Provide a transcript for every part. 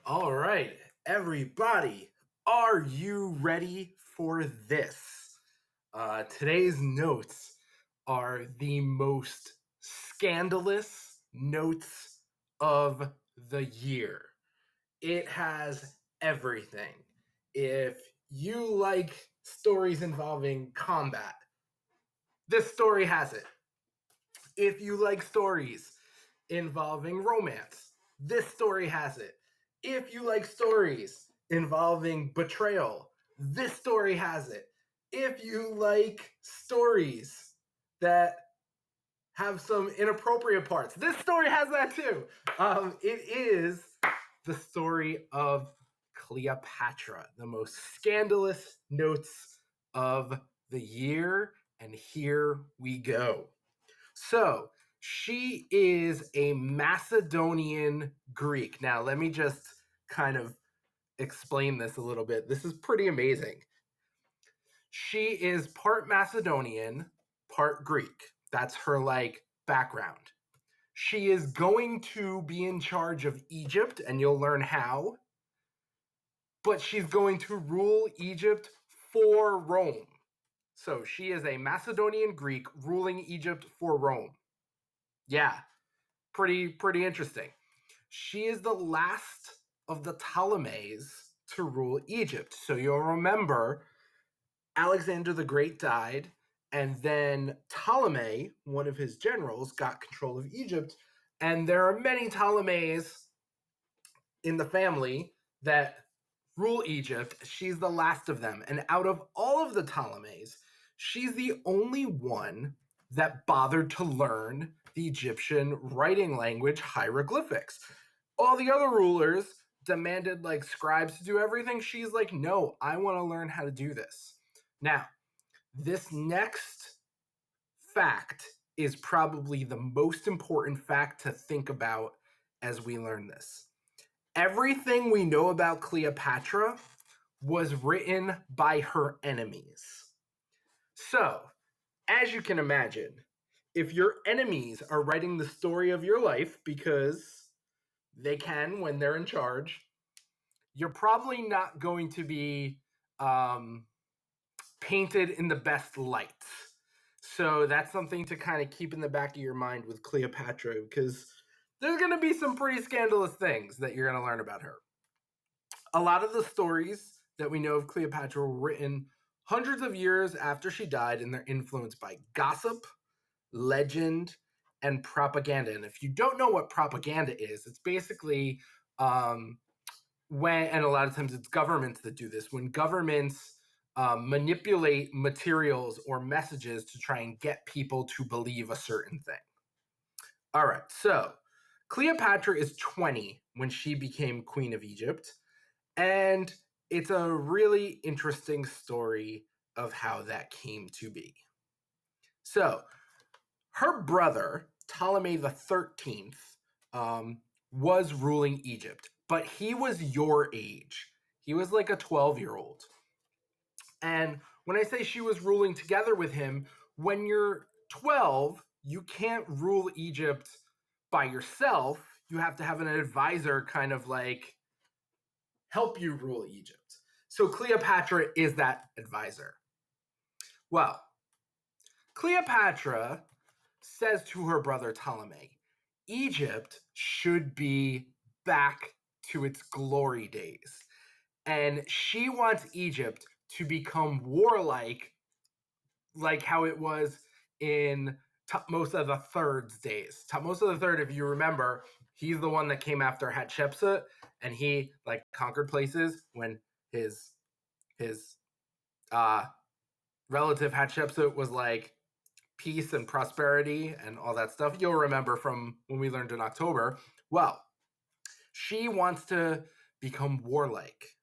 All right, everybody, are you ready for this? Today's notes are the most scandalous notes of the year. It has everything. If you like stories involving combat, this story has it. If you like stories involving romance, this story has it. If you like stories involving betrayal, this story has it. If you like stories that have some inappropriate parts, this story has that too. It is the story of Cleopatra, the most scandalous notes of the year. And here we go. So she is a Macedonian Greek. Now, let me just kind of explain this a little bit. This is pretty amazing. She is part Macedonian, part Greek. That's her background. She is going to be in charge of Egypt, and you'll learn how. But she's going to rule Egypt for Rome. So she is a Macedonian Greek ruling Egypt for Rome. Yeah, pretty interesting. She is the last of the Ptolemies to rule Egypt. So you'll remember Alexander the Great died, and then Ptolemy, one of his generals, got control of Egypt. And there are many Ptolemies in the family that rule Egypt. She's the last of them. And out of all of the Ptolemies, she's the only one that bothered to learn the Egyptian writing language hieroglyphics. All the other rulers demanded scribes to do everything. She's like, no, I want to learn how to do this. Now, this next fact is probably the most important fact to think about as we learn this. Everything we know about Cleopatra was written by her enemies. So, as you can imagine, if your enemies are writing the story of your life because they can when they're in charge, you're probably not going to be painted in the best lights. So that's something to kind of keep in the back of your mind with Cleopatra, because there's going to be some pretty scandalous things that you're going to learn about her. A lot of the stories that we know of Cleopatra were written hundreds of years after she died, and they're influenced by gossip, legend, and propaganda. And if you don't know what propaganda is, it's basically when, and a lot of times it's governments that do this, when governments manipulate materials or messages to try and get people to believe a certain thing. All right, so Cleopatra is 20 when she became Queen of Egypt, and it's a really interesting story of how that came to be. So, her brother, Ptolemy the 13th, was ruling Egypt, but he was your age. He was like a 12-year-old. And when I say she was ruling together with him, when you're 12, you can't rule Egypt by yourself. You have to have an advisor kind of help you rule Egypt. So Cleopatra is that advisor. Well, Cleopatra says to her brother Ptolemy, Egypt should be back to its glory days. And she wants Egypt to become warlike, like how it was in Thutmose III's days. Thutmose III, if you remember, he's the one that came after Hatshepsut, and he conquered places when his relative Hatshepsut was peace and prosperity and all that stuff. You'll remember from when we learned in October. Well, she wants to become warlike.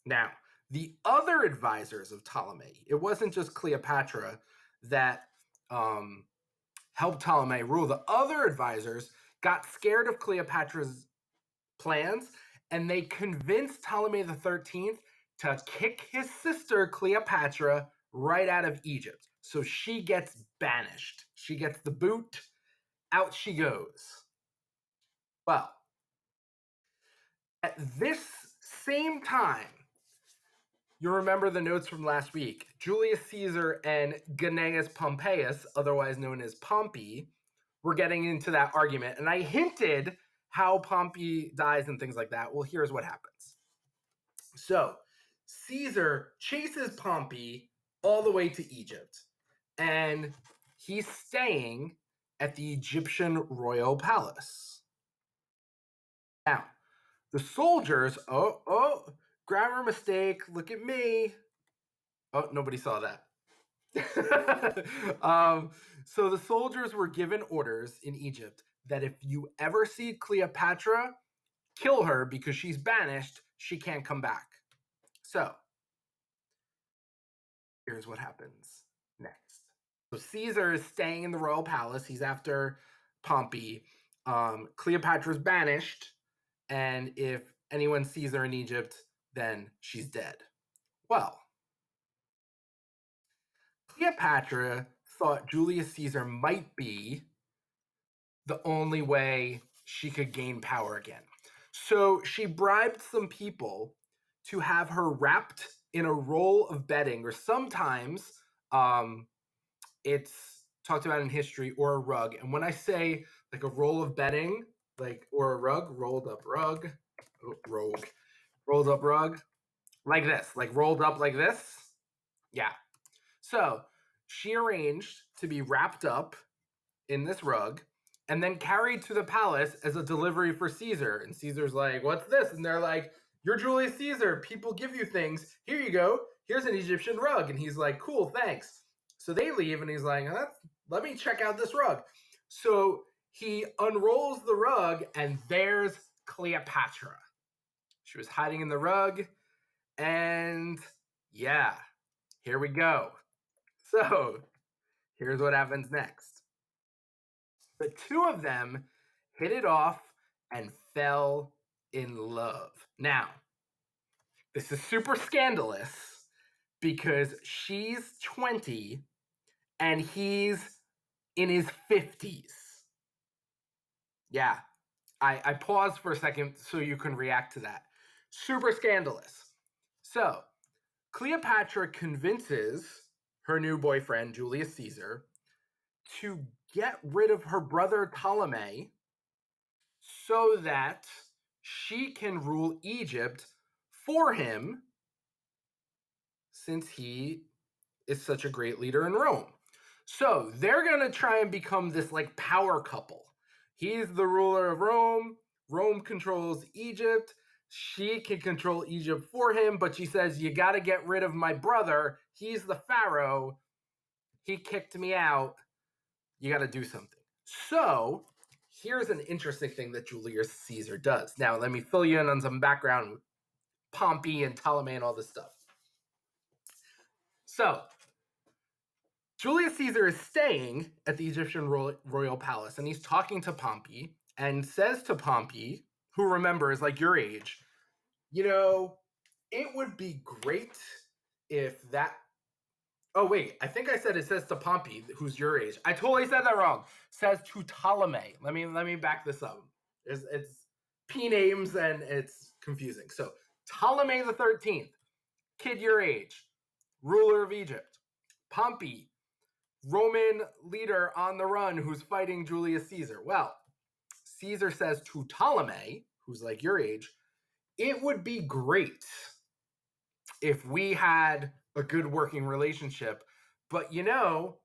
Now, the other advisors of Ptolemy, it wasn't just Cleopatra that helped Ptolemy rule. The other advisors got scared of Cleopatra's plans, and they convinced Ptolemy the 13th to kick his sister Cleopatra right out of Egypt. So she gets banished. She gets the boot. Out she goes. Well, At this same time, you remember the notes from last week. Julius Caesar and Gnaeus Pompeius, otherwise known as Pompey, were getting into that argument. And I hinted how Pompey dies and things like that. Well, here's what happens. So Caesar chases Pompey all the way to Egypt. And he's staying at the Egyptian royal palace. Now, the soldiers, grammar mistake, look at me. Oh, nobody saw that. So the soldiers were given orders in Egypt that if you ever see Cleopatra, kill her because she's banished, she can't come back. So here's what happens next. So Caesar is staying in the royal palace. He's after Pompey. Cleopatra's banished, and if anyone sees her in Egypt, then she's dead. Well, Cleopatra thought Julius Caesar might be the only way she could gain power again. So she bribed some people to have her wrapped in a roll of bedding, or sometimes it's talked about in history, or a rug. And when I say like a roll of bedding, like, or a rug, rolled up rug, rolled up rug, like this, like rolled up like this. Yeah. So she arranged to be wrapped up in this rug and then carried to the palace as a delivery for Caesar. And Caesar's like, what's this? And they're like, you're Julius Caesar. People give you things. Here you go. Here's an Egyptian rug. And he's like, cool, thanks. So they leave and he's like, let me check out this rug. So he unrolls the rug and there's Cleopatra. She was hiding in the rug. And yeah, here we go. So here's what happens next. The two of them hit it off and fell in love. Now, this is super scandalous because she's 20 and he's in his 50s. Yeah, I paused for a second so you can react to that. Super scandalous. So, Cleopatra convinces her new boyfriend, Julius Caesar, to get rid of her brother Ptolemy so that she can rule Egypt for him, since he is such a great leader in Rome. So they're going to try and become this like power couple. He's the ruler of Rome. Rome controls Egypt. She can control Egypt for him, but she says, you got to get rid of my brother. He's the pharaoh. He kicked me out. You got to do something. So here's an interesting thing that Julius Caesar does. Now, let me fill you in on some background with Pompey and Ptolemy and all this stuff. So Julius Caesar is staying at the Egyptian royal palace, and he's talking to Pompey and says to Pompey, who, remember, is like your age, you know, it would be great if that... Oh, wait, I think I said it says to Pompey, who's your age. I totally said that wrong. It says to Ptolemy. Let me back this up. It's P names and it's confusing. So Ptolemy the 13th, kid your age, ruler of Egypt. Pompey, Roman leader on the run who's fighting Julius Caesar. Well, Caesar says to Ptolemy, who's like your age, it would be great if we had a good working relationship. But you know,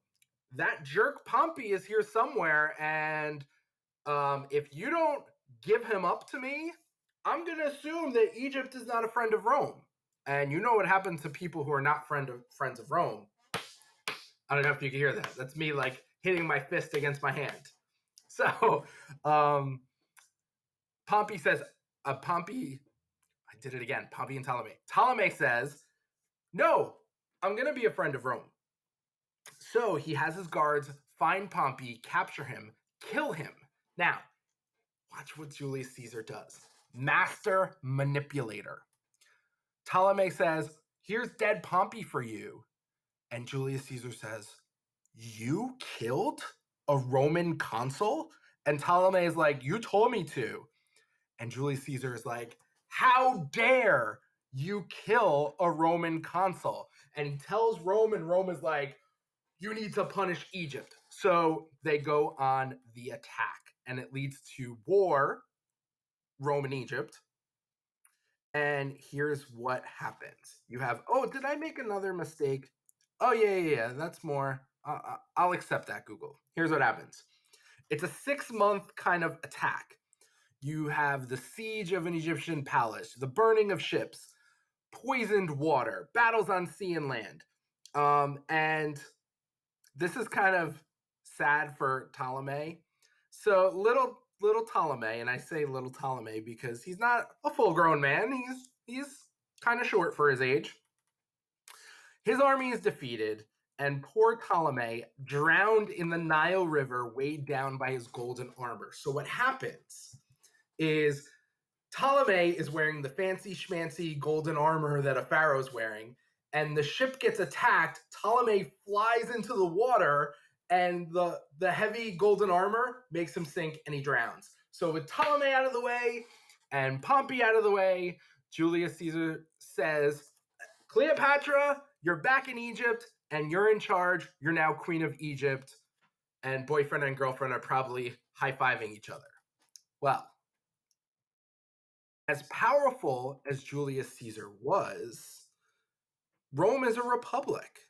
that jerk Pompey is here somewhere, and if you don't give him up to me, I'm going to assume that Egypt is not a friend of Rome. And you know what happens to people who are not friends of Rome. I don't know if you can hear that. That's me like hitting my fist against my hand. So Pompey says, Pompey and Ptolemy. Ptolemy says, no, I'm going to be a friend of Rome. So he has his guards find Pompey, capture him, kill him. Now, watch what Julius Caesar does. Master manipulator. Ptolemy says, here's dead Pompey for you. And Julius Caesar says, you killed a Roman consul? And Ptolemy is like, you told me to. And Julius Caesar is like, how dare you kill a Roman consul? And he tells Rome, and Rome is like, you need to punish Egypt. So they go on the attack, and it leads to war, Rome and Egypt. And here's what happens. You have, oh, did I make another mistake? Oh, yeah, that's more. I'll accept that, Google. Here's what happens. It's a 6-month kind of attack. You have the siege of an Egyptian palace, the burning of ships, poisoned water, battles on sea and land. And this is kind of sad for Ptolemy. So little Ptolemy, and I say little Ptolemy because he's not a full-grown man. He's kind of short for his age. His army is defeated, and poor Ptolemy drowned in the Nile River, weighed down by his golden armor. So what happens is Ptolemy is wearing the fancy schmancy golden armor that a pharaoh's wearing, and the ship gets attacked. Ptolemy flies into the water, and the heavy golden armor makes him sink, and he drowns. So with Ptolemy out of the way and Pompey out of the way, Julius Caesar says, Cleopatra, you're back in Egypt, and you're in charge. You're now queen of Egypt, and boyfriend and girlfriend are probably high-fiving each other. Well, as powerful as Julius Caesar was, Rome is a republic.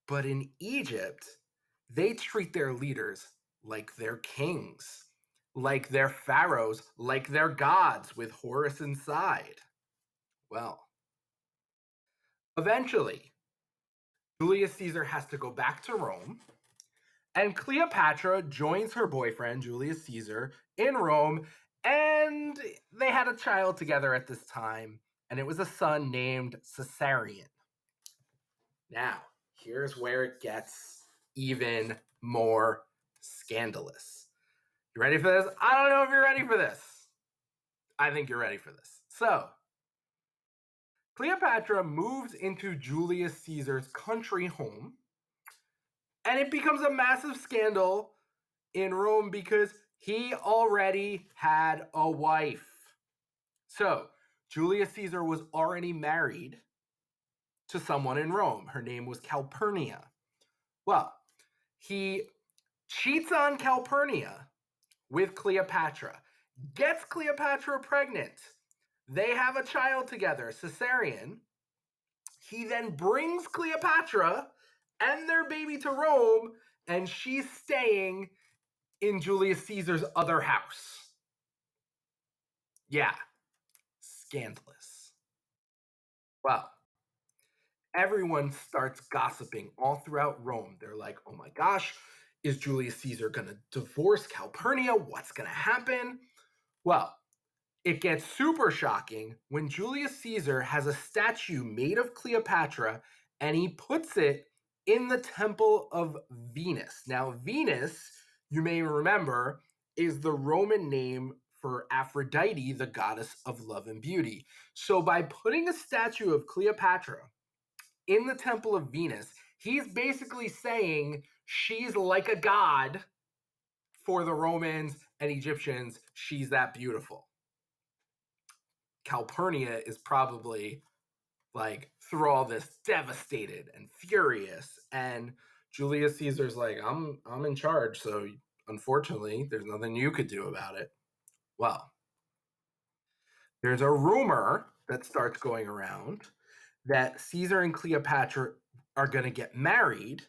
But in Egypt, they treat their leaders like they're kings, like they're pharaohs, like they're gods with Horus inside. Well, eventually, Julius Caesar has to go back to Rome, and Cleopatra joins her boyfriend, Julius Caesar, in Rome, and they had a child together at this time, and it was a son named Caesarion. Now, here's where it gets even more scandalous. You ready for this? I don't know if you're ready for this. I think you're ready for this. So, Cleopatra moves into Julius Caesar's country home, and it becomes a massive scandal in Rome because he already had a wife. So, Julius Caesar was already married to someone in Rome. Her name was Calpurnia. Well, he cheats on Calpurnia with Cleopatra, gets Cleopatra pregnant. They have a child together, Caesarion. He then brings Cleopatra and their baby to Rome, and she's staying in Julius Caesar's other house. Yeah, scandalous. Well, everyone starts gossiping all throughout Rome. They're like, oh my gosh, is Julius Caesar going to divorce Calpurnia? What's going to happen? Well, it gets super shocking when Julius Caesar has a statue made of Cleopatra, and he puts it in the temple of Venus. Now, Venus, you may remember, is the Roman name for Aphrodite, the goddess of love and beauty. So by putting a statue of Cleopatra in the temple of Venus, he's basically saying she's like a god for the Romans and Egyptians. She's that beautiful. Calpurnia is probably like through all this devastated and furious, and Julius Caesar's like, I'm in charge, so unfortunately there's nothing you could do about it. Well, there's a rumor that starts going around that Caesar and Cleopatra are going to get married,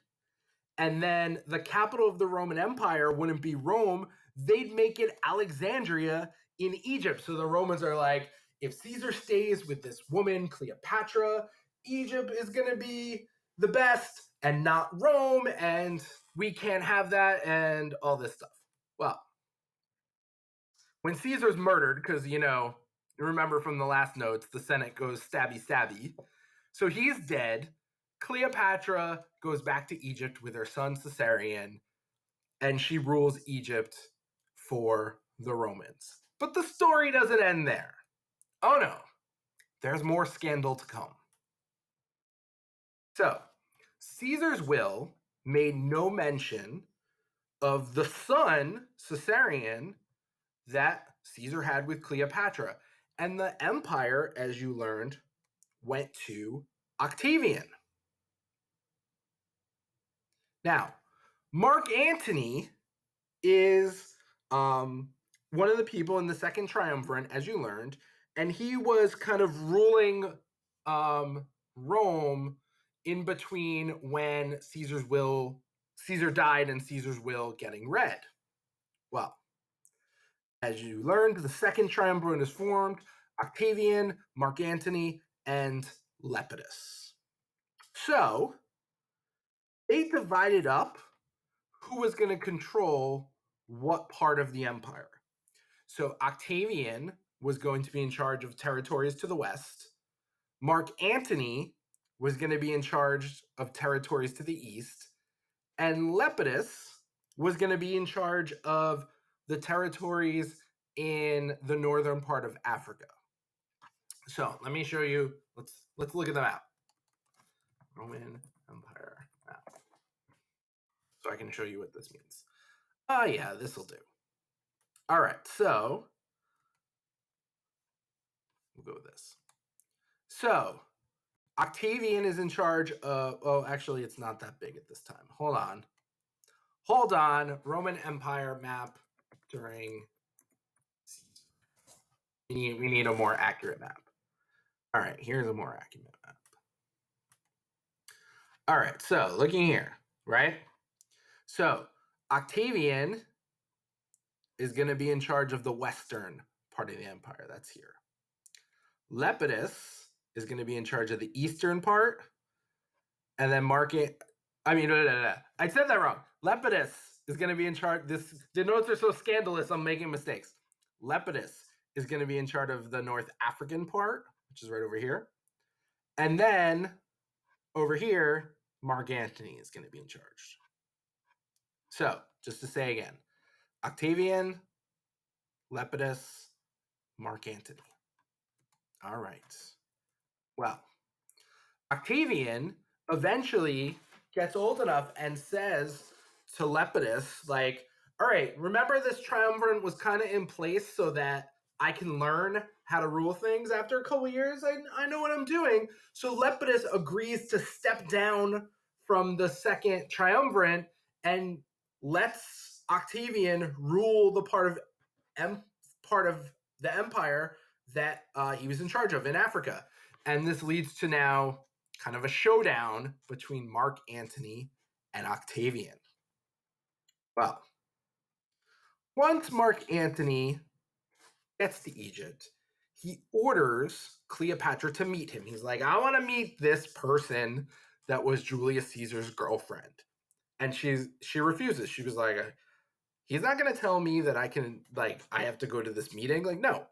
and then the capital of the Roman Empire wouldn't be Rome, they'd make it Alexandria in Egypt. So the Romans are like, if Caesar stays with this woman, Cleopatra, Egypt is going to be the best and not Rome, and we can't have that, and all this stuff. Well, when Caesar's murdered, because, you remember from the last notes, the Senate goes stabby stabby. So he's dead. Cleopatra goes back to Egypt with her son Caesarion, and she rules Egypt for the Romans. But the story doesn't end there. Oh no, there's more scandal to come. So, Caesar's will made no mention of the son, Caesarion, that Caesar had with Cleopatra. And the empire, as you learned, went to Octavian. Now, Marc Antony is one of the people in the Second Triumvirate, as you learned, and he was kind of ruling Rome in between when Caesar died and Caesar's will getting read. Well, as you learned, the Second Triumvirate is formed: Octavian, Marc Antony, and Lepidus. So they divided up who was going to control what part of the empire. So Octavian was going to be in charge of territories to the west. Marc Antony was going to be in charge of territories to the east. And Lepidus was going to be in charge of the territories in the northern part of Africa. So let me show you. Let's look at the map. Roman Empire map. So I can show you what this means. Oh yeah, this will do. All right, so we'll go with this. So Octavian is in charge of, oh, actually, it's not that big at this time. Hold on. Roman Empire map during Caesar. We need a more accurate map. All right, here's a more accurate map. All right, so looking here, right? So Octavian is going to be in charge of the western part of the empire. That's here. Lepidus is going to be in charge of the eastern part. And then I said that wrong. Lepidus is going to be in charge. The notes are so scandalous, I'm making mistakes. Lepidus is going to be in charge of the North African part, which is right over here. And then over here, Marc Antony is going to be in charge. So, just to say again, Octavian, Lepidus, Marc Antony. All right. Well, Octavian eventually gets old enough and says to Lepidus, like, all right, remember this triumvirate was kind of in place so that I can learn how to rule things after a couple years. I know what I'm doing. So Lepidus agrees to step down from the second triumvirate and lets Octavian rule the part of the empire that he was in charge of in Africa. And this leads to now kind of a showdown between Marc Antony and Octavian. Well, once Marc Antony gets to Egypt, he orders Cleopatra to meet him. He's like, I want to meet this person that was Julius Caesar's girlfriend. And she refuses. She was like, he's not going to tell me that I have to go to this meeting. Like, no.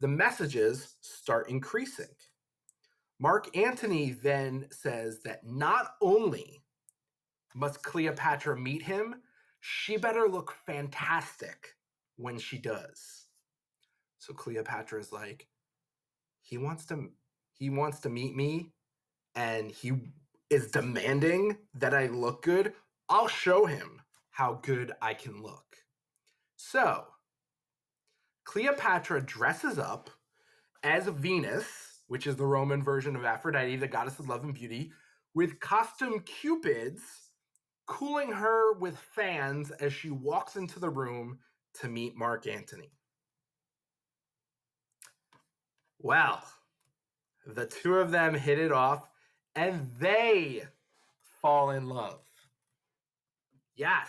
The messages start increasing. Marc Antony then says that not only must Cleopatra meet him, she better look fantastic when she does. So Cleopatra is like, he wants to meet me, and he is demanding that I look good. I'll show him how good I can look. So Cleopatra dresses up as Venus, which is the Roman version of Aphrodite, the goddess of love and beauty, with costume cupids cooling her with fans as she walks into the room to meet Marc Antony. Well, the two of them hit it off, and they fall in love. Yes,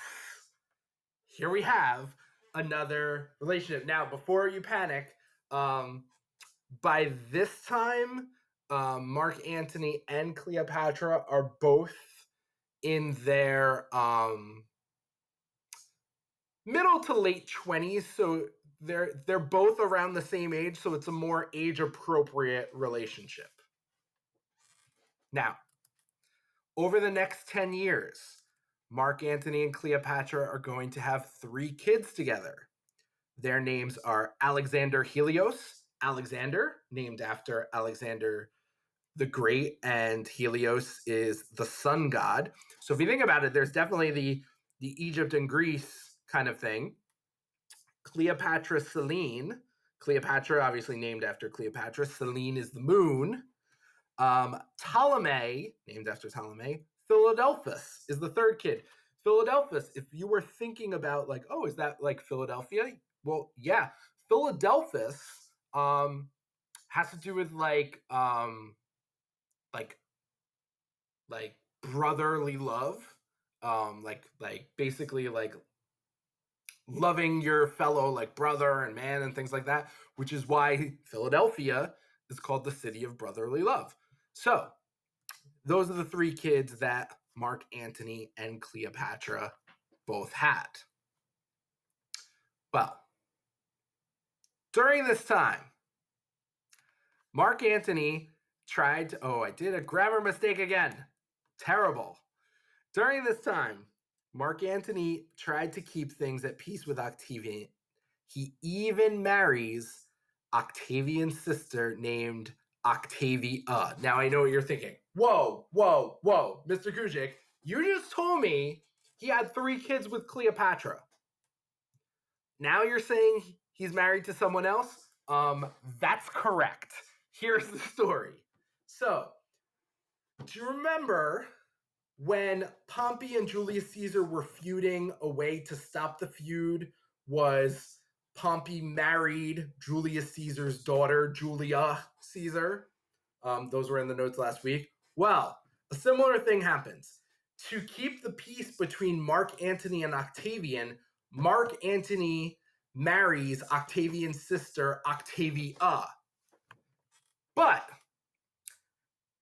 here we have another relationship. Now, before you panic, by this time, Marc Antony and Cleopatra are both in their middle to late 20s, so they're both around the same age, so it's a more age-appropriate relationship. Now, over the next 10 years, Marc Antony and Cleopatra are going to have 3 kids together. Their names are Alexander Helios, Alexander, named after Alexander the Great, and Helios is the sun god. So if you think about it, there's definitely the Egypt and Greece kind of thing. Cleopatra Selene, Cleopatra, obviously named after Cleopatra. Selene is the moon. Ptolemy, named after Ptolemy. Philadelphus is the third kid. Philadelphus, if you were thinking about like, oh, is that like Philadelphia? Well, yeah. Philadelphus has to do with like brotherly love. Like basically like loving your fellow like brother and man and things like that, which is why Philadelphia is called the city of brotherly love. So those are the three kids that Marc Antony and Cleopatra both had. Well, during this time, Marc Antony tried to, I did a grammar mistake again. Terrible. During this time, Marc Antony tried to keep things at peace with Octavia. He even marries Octavian's sister named Octavia. Now I know what you're thinking. Whoa, Mr. Kujic, you just told me he had 3 kids with Cleopatra. Now you're saying he's married to someone else? That's correct. Here's the story. So, do you remember when Pompey and Julius Caesar were feuding? A way to stop the feud was Pompey married Julius Caesar's daughter, Julia Caesar. Those were in the notes last week. Well, a similar thing happens. To keep the peace between Marc Antony and Octavian, Marc Antony marries Octavian's sister, Octavia. But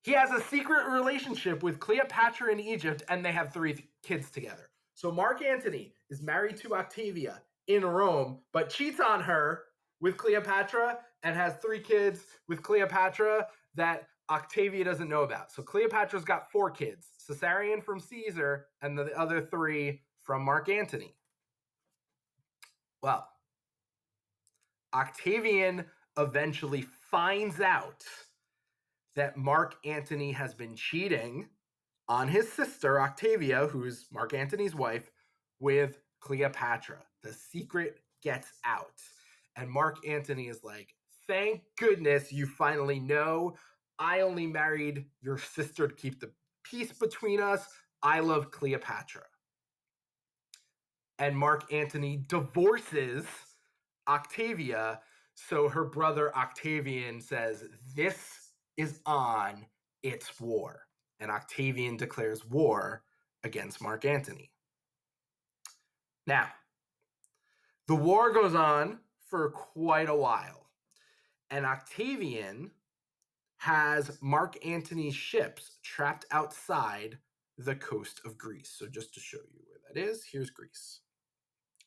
he has a secret relationship with Cleopatra in Egypt, and they have 3 kids together. So Marc Antony is married to Octavia in Rome, but cheats on her with Cleopatra and has 3 kids with Cleopatra that Octavia doesn't know about. So Cleopatra's got 4 kids, Caesarion from Caesar, and the other 3 from Marc Antony. Well, Octavian eventually finds out that Marc Antony has been cheating on his sister, Octavia, who's Marc Antony's wife, with Cleopatra. The secret gets out. And Marc Antony is like, thank goodness you finally know. I only married your sister to keep the peace between us. I love Cleopatra. And Marc Antony divorces Octavia, so her brother Octavian says, this is on, it's war. And Octavian declares war against Marc Antony. Now, the war goes on for quite a while, and Octavian has Marc Antony's ships trapped outside the coast of Greece. So just to show you where that is, here's Greece.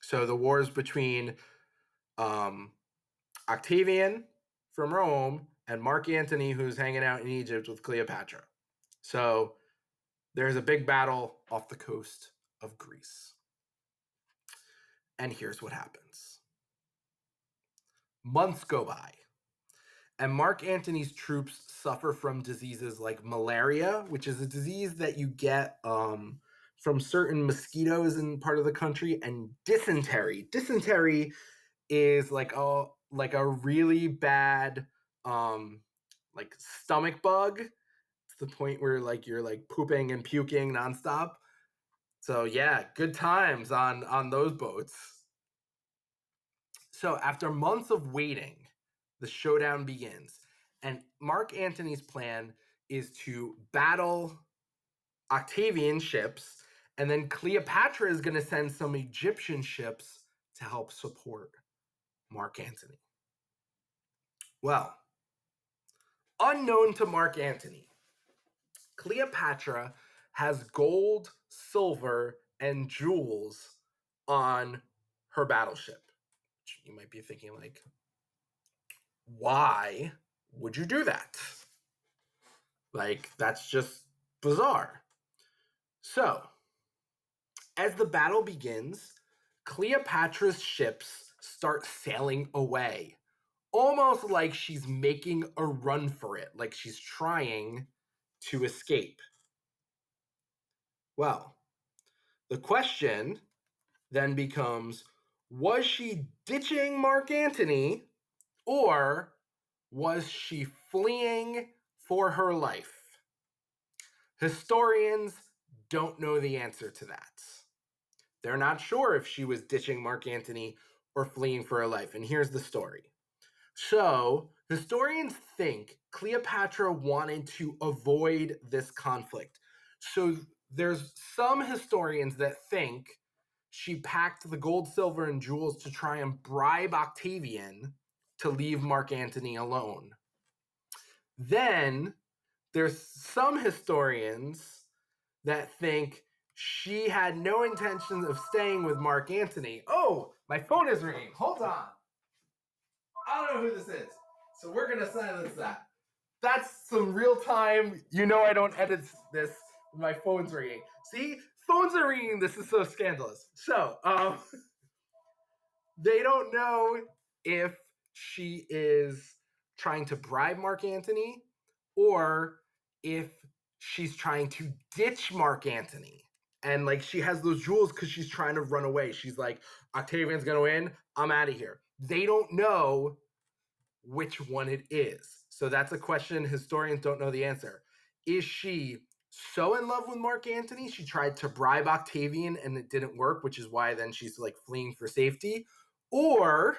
So the war is between Octavian from Rome and Marc Antony, who's hanging out in Egypt with Cleopatra. So there's a big battle off the coast of Greece. And here's what happens. Months go by, and Marc Antony's troops suffer from diseases like malaria, which is a disease that you get from certain mosquitoes in part of the country, and dysentery. Dysentery is like a really bad like stomach bug. It's the point where like you're like pooping and puking nonstop. So yeah, good times on those boats. So after months of waiting, the showdown begins. And Marc Antony's plan is to battle Octavian ships, and then Cleopatra is going to send some Egyptian ships to help support Marc Antony. Well, unknown to Marc Antony, Cleopatra has gold, silver, and jewels on her battleship. You might be thinking, like, why would you do that? Like, that's just bizarre. So, as the battle begins, Cleopatra's ships start sailing away, almost like she's making a run for it, like she's trying to escape. Well, the question then becomes, was she ditching Marc Antony, Or was she fleeing for her life? Historians don't know the answer to that. They're not sure if she was ditching Marc Antony or fleeing for her life. And here's the story. So, historians think Cleopatra wanted to avoid this conflict. So, there's some historians that think she packed the gold, silver, and jewels to try and bribe Octavian to leave Marc Antony alone. Then, there's some historians that think she had no intentions of staying with Marc Antony. Oh, my phone is ringing. Hold on. I don't know who this is. So we're going to silence that. That's some real time. You know I don't edit this. My phone's ringing. See? Phones are ringing. This is so scandalous. So, they don't know if she is trying to bribe Marc Antony or if she's trying to ditch Marc Antony. And like she has those jewels because she's trying to run away. She's like, Octavian's going to win. I'm out of here. They don't know which one it is. So that's a question historians don't know the answer. Is she so in love with Marc Antony, she tried to bribe Octavian and it didn't work, which is why then she's like fleeing for safety? Or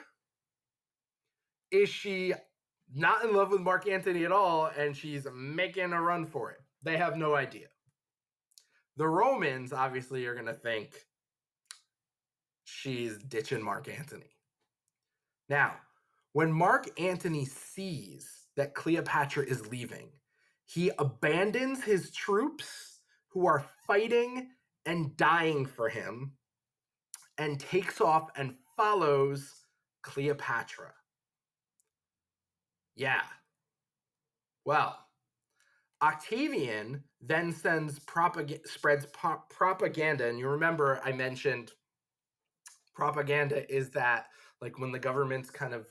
is she not in love with Marc Antony at all and she's making a run for it? They have no idea. The Romans obviously are going to think she's ditching Marc Antony. Now, when Marc Antony sees that Cleopatra is leaving, he abandons his troops who are fighting and dying for him and takes off and follows Cleopatra. Yeah. Well, Octavian then spreads propaganda, and you remember I mentioned propaganda is that like when the government's kind of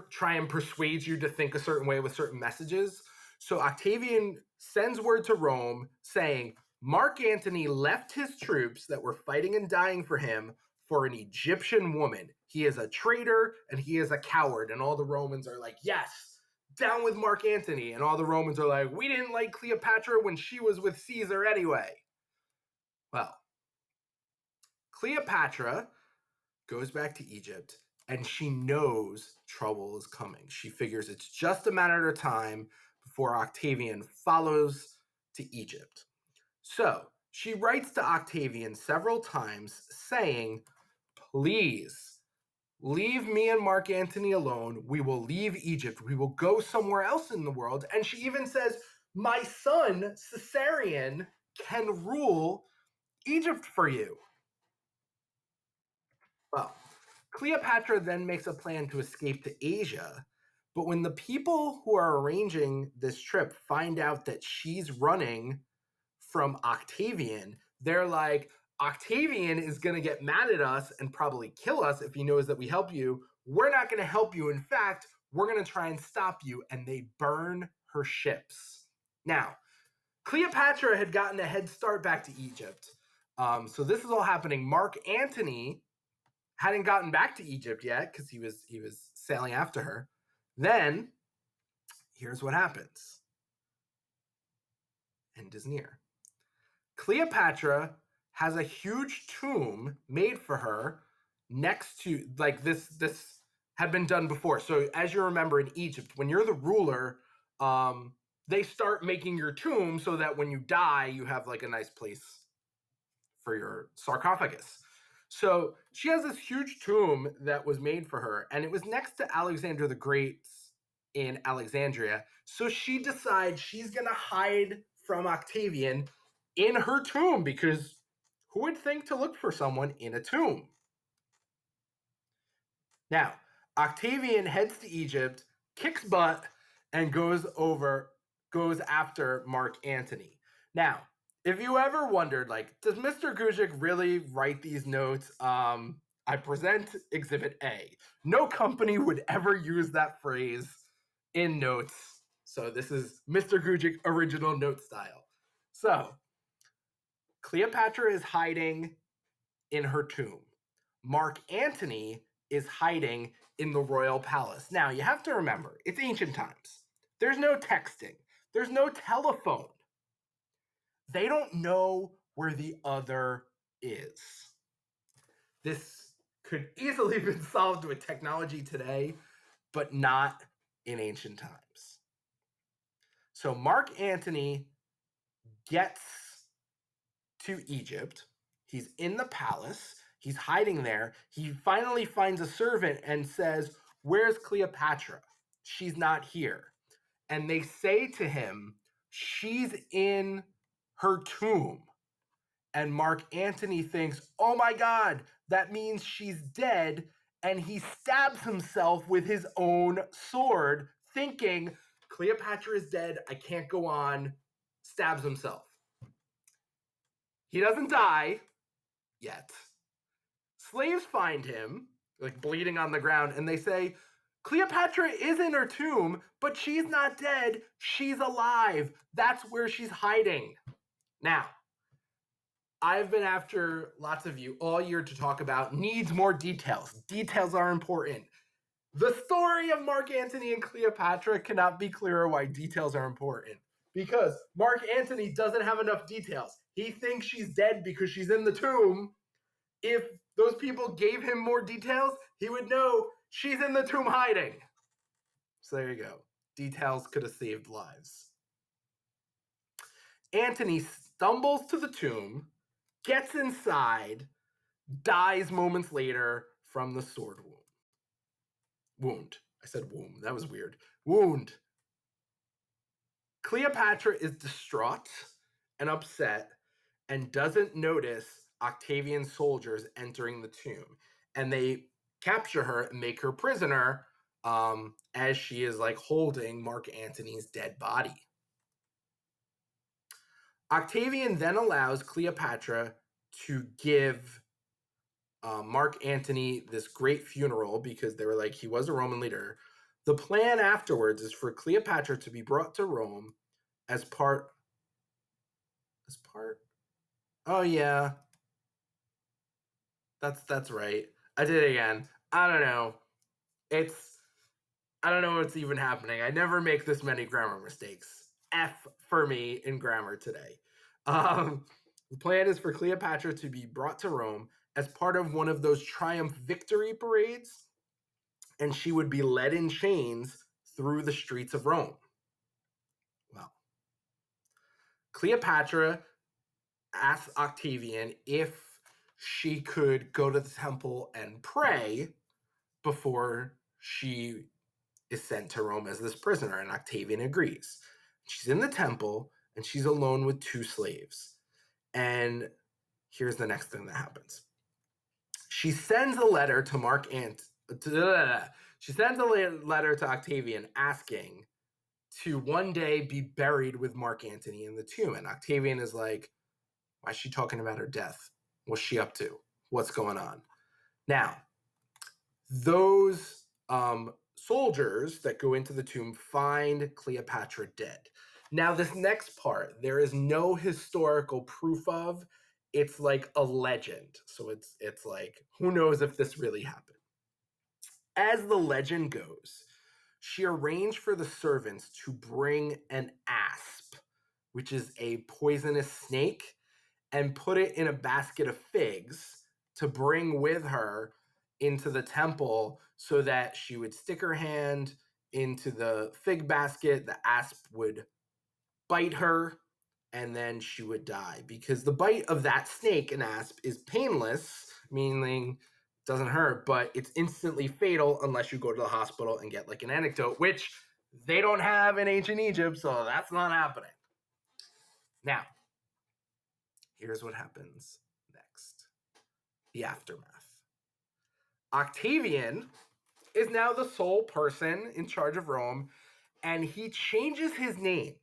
try and persuade you to think a certain way with certain messages. So Octavian sends word to Rome saying Marc Antony left his troops that were fighting and dying for him for an Egyptian woman. He is a traitor and he is a coward. And all the Romans are like, yes, down with Marc Antony. And all the Romans are like, we didn't like Cleopatra when she was with Caesar anyway. Well, Cleopatra goes back to Egypt and she knows trouble is coming. She figures it's just a matter of time before Octavian follows to Egypt. So she writes to Octavian several times saying, please leave me and Marc Antony alone. We will leave Egypt. We will go somewhere else in the world. And she even says, my son, Caesarion, can rule Egypt for you. Well, Cleopatra then makes a plan to escape to Asia. But when the people who are arranging this trip find out that she's running from Octavian, they're like, Octavian is going to get mad at us and probably kill us if he knows that we help you. We're not going to help you. In fact, we're going to try and stop you. And they burn her ships. Now, Cleopatra had gotten a head start back to Egypt. So this is all happening. Marc Antony hadn't gotten back to Egypt yet because he was sailing after her. Then, here's what happens. End is near. Cleopatra has a huge tomb made for her next to, like, this had been done before. So as you remember in Egypt, when you're the ruler, they start making your tomb so that when you die, you have like a nice place for your sarcophagus. So she has this huge tomb that was made for her, and it was next to Alexander the Great in Alexandria. So she decides she's going to hide from Octavian in her tomb, because who would think to look for someone in a tomb? Now, Octavian heads to Egypt, kicks butt, and goes after Marc Antony. Now, if you ever wondered, like, does Mr. Guzik really write these notes? I present Exhibit A. No company would ever use that phrase in notes. So this is Mr. Guzik original note style. So Cleopatra is hiding in her tomb. Marc Antony is hiding in the royal palace. Now, you have to remember, it's ancient times. There's no texting. There's no telephone. They don't know where the other is. This could easily have been solved with technology today, but not in ancient times. So Marc Antony gets to Egypt. He's in the palace. He's hiding there. He finally finds a servant and says, "Where's Cleopatra? She's not here." And they say to him, "She's in her tomb." And Marc Antony thinks, "Oh my God, that means she's dead." And he stabs himself with his own sword, thinking, Cleopatra is dead, I can't go on. Stabs himself. He doesn't die yet. Slaves find him, like bleeding on the ground, and they say, Cleopatra is in her tomb, but she's not dead. She's alive. That's where she's hiding. Now, I've been after lots of you all year to talk about needs more details. Details are important. The story of Marc Antony and Cleopatra cannot be clearer why details are important. Because Marc Antony doesn't have enough details. He thinks she's dead because she's in the tomb. If those people gave him more details, he would know she's in the tomb hiding. So there you go. Details could have saved lives. Antony stumbles to the tomb, gets inside, dies moments later from the sword wound. I said womb. That was weird. Wound. Cleopatra is distraught and upset and doesn't notice Octavian soldiers entering the tomb. And they capture her and make her prisoner as she is like holding Marc Antony's dead body. Octavian then allows Cleopatra to give Marc Antony this great funeral because they were like, he was a Roman leader. The plan afterwards is for Cleopatra to be brought to Rome as part. Oh yeah, that's right. I did it again. I don't know. I don't know what's even happening. I never make this many grammar mistakes. F for me in grammar today. The plan is for Cleopatra to be brought to Rome as part of one of those triumph victory parades, and she would be led in chains through the streets of Rome. Well, Cleopatra asks Octavian if she could go to the temple and pray before she is sent to Rome as this prisoner, and Octavian agrees. She's in the temple, and she's alone with two slaves. And here's the next thing that happens. She sends a letter to Octavian asking to one day be buried with Marc Antony in the tomb. And Octavian is like, why is she talking about her death? What's she up to? What's going on? Now, those soldiers that go into the tomb find Cleopatra dead. Now, this next part, there is no historical proof of. It's like a legend. So it's like, who knows if this really happened? As the legend goes, she arranged for the servants to bring an asp, which is a poisonous snake, and put it in a basket of figs to bring with her into the temple so that she would stick her hand into the fig basket, the asp would bite her, and then she would die. Because the bite of that snake, an asp, is painless, meaning it doesn't hurt, but it's instantly fatal unless you go to the hospital and get like an antidote, which they don't have in ancient Egypt, so that's not happening. Now, here's what happens next. The aftermath. Octavian is now the sole person in charge of Rome, and he changes his name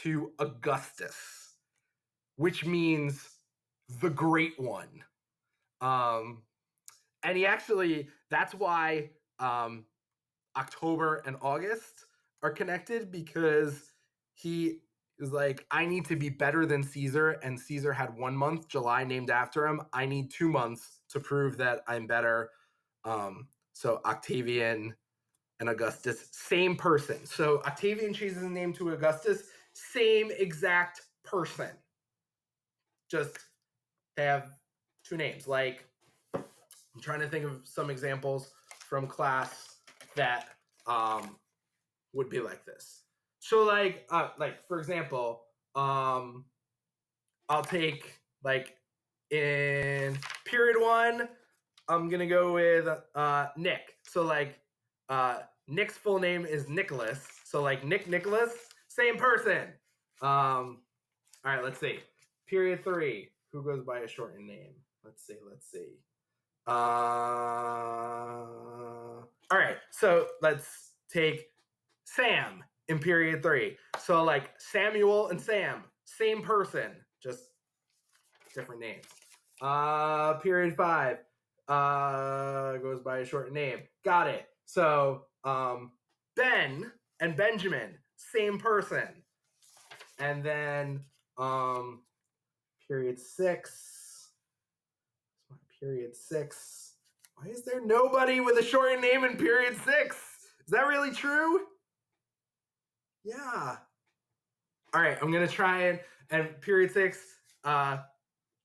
to Augustus, which means the Great One. And he actually, that's why October and August are connected, because he is like, I need to be better than Caesar, and Caesar had 1 month, July, named after him. I need 2 months to prove that I'm better. So Octavian and Augustus, same person. So Octavian changes his name to Augustus, same exact person. Just they have two names. Like, I'm trying to think of some examples from class that would be like this. So like for example, I'll take like in period 1, I'm gonna go with Nick. So like Nick's full name is Nicholas. So like Nicholas, same person. All right, let's see. Period 3. Who goes by a shortened name? Let's see. All right, so let's take Sam in period 3. So like Samuel and Sam, same person, just different names. Period 5 goes by a short name. Got it. So Ben and Benjamin, same person. And then period 6. Period 6. Why is there nobody with a shortened name in period 6? Is that really true? Yeah. All right, I'm gonna try and period 6. I'm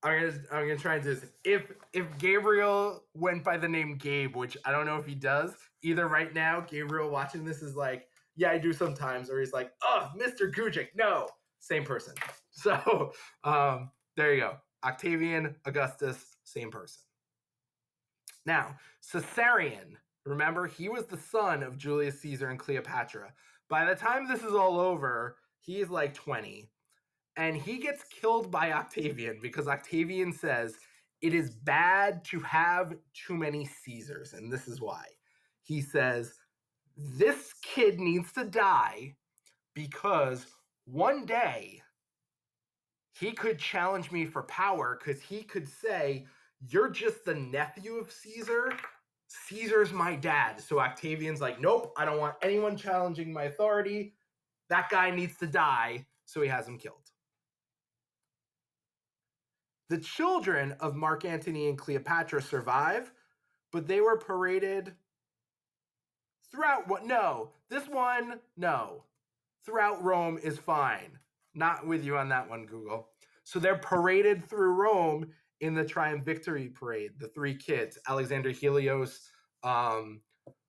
gonna try and do this. If Gabriel went by the name Gabe, which I don't know if he does, either right now, Gabriel watching this is like, yeah, I do sometimes, or he's like, oh, Mr. Gujic. No, same person. So there you go. Octavian, Augustus, same person. Now, Caesarion, remember, he was the son of Julius Caesar and Cleopatra. By the time this is all over, he is like 20. And he gets killed by Octavian because Octavian says it is bad to have too many Caesars. And this is why. He says, this kid needs to die because one day he could challenge me for power because he could say, you're just the nephew of Caesar. Caesar's my dad. So Octavian's like, nope, I don't want anyone challenging my authority. That guy needs to die. So he has him killed. The children of Marc Antony and Cleopatra survive, but they were paraded throughout what? No, this one, no. Throughout Rome is fine. Not with you on that one, Google. So they're paraded through Rome in the Triumph Victory Parade. The 3 kids, Alexander Helios,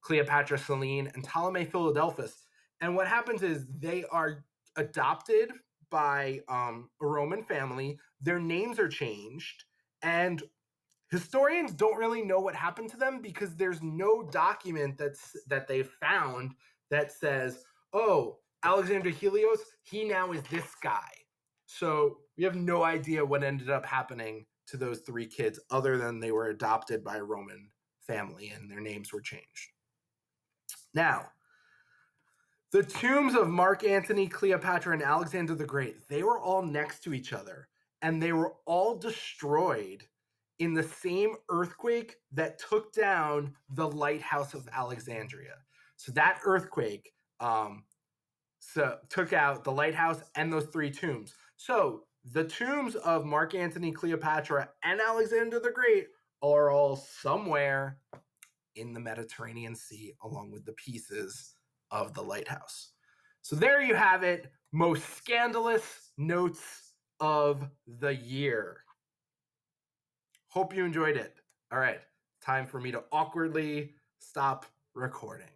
Cleopatra Selene, and Ptolemy Philadelphus. And what happens is they are adopted by a Roman family. Their names are changed, and historians don't really know what happened to them because there's no document that they found that says, oh, Alexander Helios, he now is this guy. So we have no idea what ended up happening to those 3 kids other than they were adopted by a Roman family and their names were changed. Now, the tombs of Marc Antony, Cleopatra, and Alexander the Great, they were all next to each other, and they were all destroyed in the same earthquake that took down the lighthouse of Alexandria. So that earthquake took out the lighthouse and those 3 tombs. So the tombs of Marc Antony, Cleopatra, and Alexander the Great are all somewhere in the Mediterranean Sea, along with the pieces of the lighthouse. So there you have it, most scandalous notes of the year. Hope you enjoyed it. All right, time for me to awkwardly stop recording.